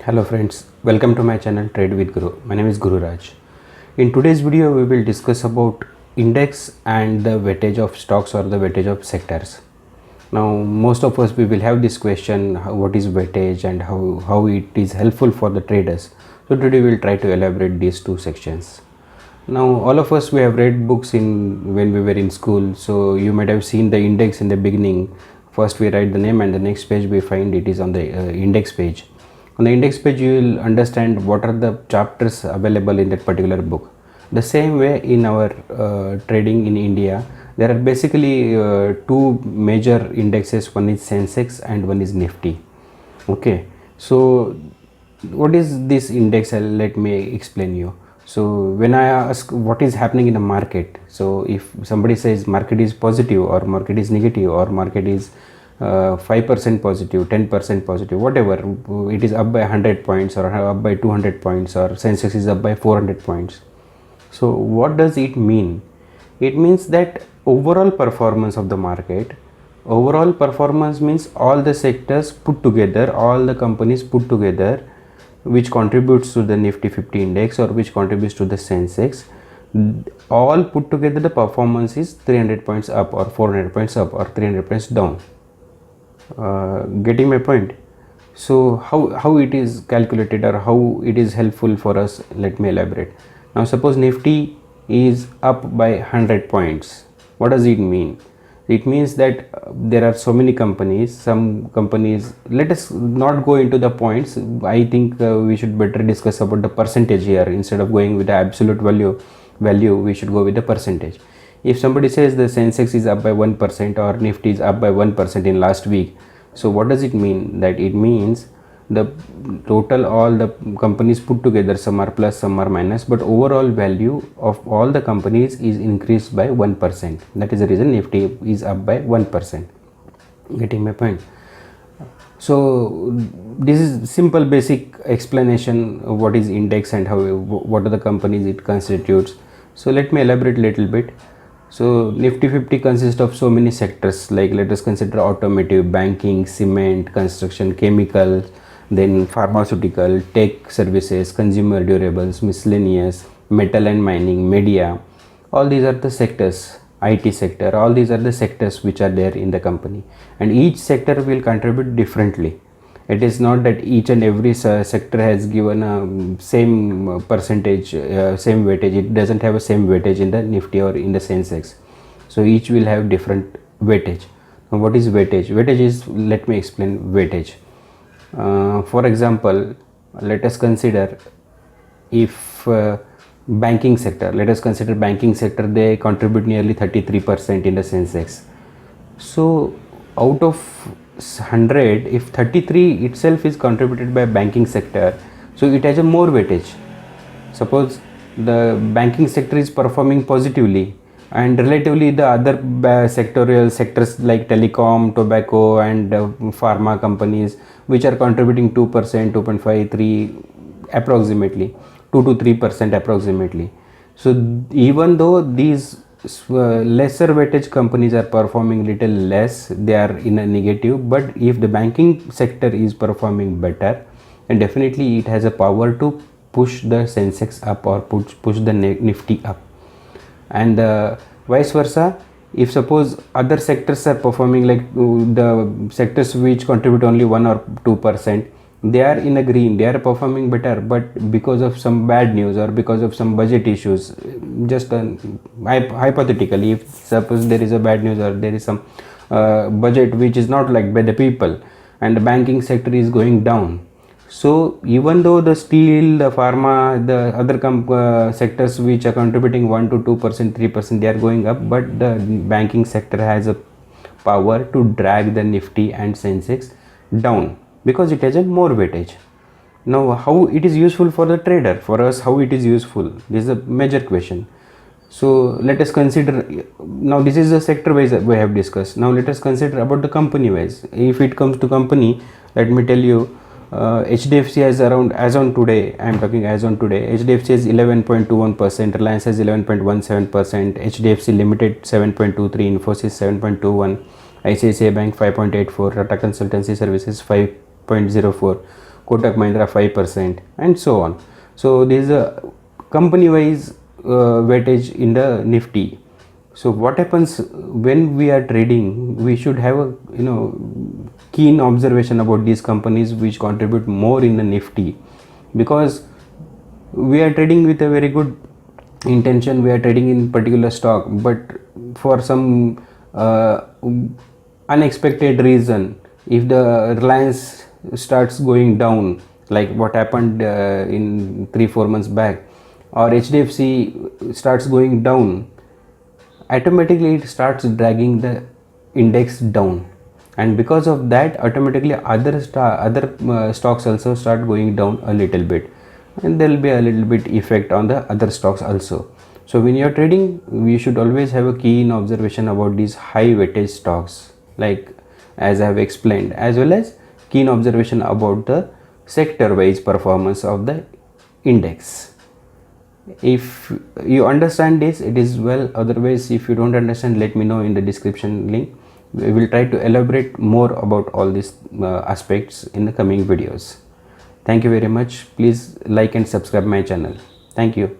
Hello friends, welcome to my channel Trade with Guru. My name is Guru Raj. In today's video we will discuss about index and the weightage of stocks or the weightage of sectors. Now most of us we will have this question, what is weightage and how it is helpful for the traders. So today we will try to elaborate these two sections. Now all of us we have read books in when we were in school, so you might have seen the index in the beginning. First we write the name and the next page we find it is on the index page. On the index page you will understand what are the chapters available in that particular book. The same way in our trading in India, there are basically two major indexes. One is Sensex and one is Nifty. Okay, so what is this index? Let me explain you. So when I ask what is happening in the market, so if somebody says market is positive or market is negative or market is 5% positive, 10% positive, whatever, it is up by 100 points or up by 200 points or Sensex is up by 400 points. So what does it mean? It means that overall performance of the market. Overall performance means all the sectors put together, all the companies put together, which contributes to the Nifty 50 index or which contributes to the Sensex. All put together the performance is 300 points up or 400 points up or 300 points down. Getting my point? So how it is calculated or how it is helpful for us, let me elaborate. Now suppose Nifty is up by 100 points. What does it mean? It means that there are so many companies, some companies, let us not go into the points. I think we should better discuss about the percentage here. Instead of going with the absolute value we should go with the percentage. If somebody says the Sensex is up by 1% or Nifty is up by 1% in last week, so what does it mean? That it means the total, all the companies put together, some are plus, some are minus, but overall value of all the companies is increased by 1%. That is the reason Nifty is up by 1%. Getting my point? So this is simple basic explanation of what is index and what are the companies it constitutes. So let me elaborate a little bit. So Nifty 50 consists of so many sectors, like let us consider automotive, banking, cement, construction, chemical, then pharmaceutical, tech services, consumer durables, miscellaneous, metal and mining, media. All these are the sectors. IT sector, all these are the sectors which are there in the company, and each sector will contribute differently. It is not that each and every sector has given a same percentage, same weightage. It doesn't have a same weightage in the Nifty or in the Sensex. So each will have different weightage. Now what is weightage? Weightage is, let me explain weightage. For example, let us consider if banking sector, let us consider banking sector, they contribute nearly 33% in the Sensex. So out of 100, if 33 itself is contributed by banking sector, so it has a more weightage. Suppose the banking sector is performing positively and relatively the other sectorial sectors like telecom, tobacco and pharma companies which are contributing 2%, 2.5, 3 approximately, 2 to 3% approximately. So even though these lesser weightage companies are performing little less, they are in a negative, but if the banking sector is performing better, then definitely it has a power to push the Sensex up or push the Nifty up. And vice versa, if suppose other sectors are performing, like the sectors which contribute only 1 or 2%, they are in a green, they are performing better, but because of some bad news or because of some budget issues, just hypothetically, if suppose there is a bad news or there is some budget which is not liked by the people and the banking sector is going down, so even though the steel, the pharma, the other sectors which are contributing 1 to 2%, 3%, they are going up, but the banking sector has a power to drag the Nifty and Sensex down because it has a more weightage. Now how it is useful for the trader, for us how it is useful, this is a major question. So let us consider, now this is the sector wise we have discussed. Now let us consider about the company wise. If it comes to company, let me tell you, HDFC has around, as on today, I am talking as on today, HDFC has 11.21%, Reliance has 11.17%, HDFC Limited 7.23%, Infosys 7.21%, ICICI Bank 5.84%, Tata Consultancy Services 5.04%. Kotak Mahindra 5%, and so on. So there is a company wise weightage in the Nifty. So what happens when we are trading? We should have a keen observation about these companies which contribute more in the Nifty, because we are trading with a very good intention. We are trading in particular stock, but for some unexpected reason, if the Reliance starts going down, like what happened in 3-4 months back, or HDFC starts going down, automatically it starts dragging the index down, and because of that automatically other stocks also start going down a little bit, and there will be a little bit effect on the other stocks also. So when you are trading, we should always have a keen observation about these high weightage stocks, like as I have explained, as well as keen observation about the sector wise performance of the index. If you understand this, it is well. Otherwise, if you don't understand, let me know in the description link. We will try to elaborate more about all these aspects in the coming videos. Thank you very much. Please like and subscribe my channel. Thank you.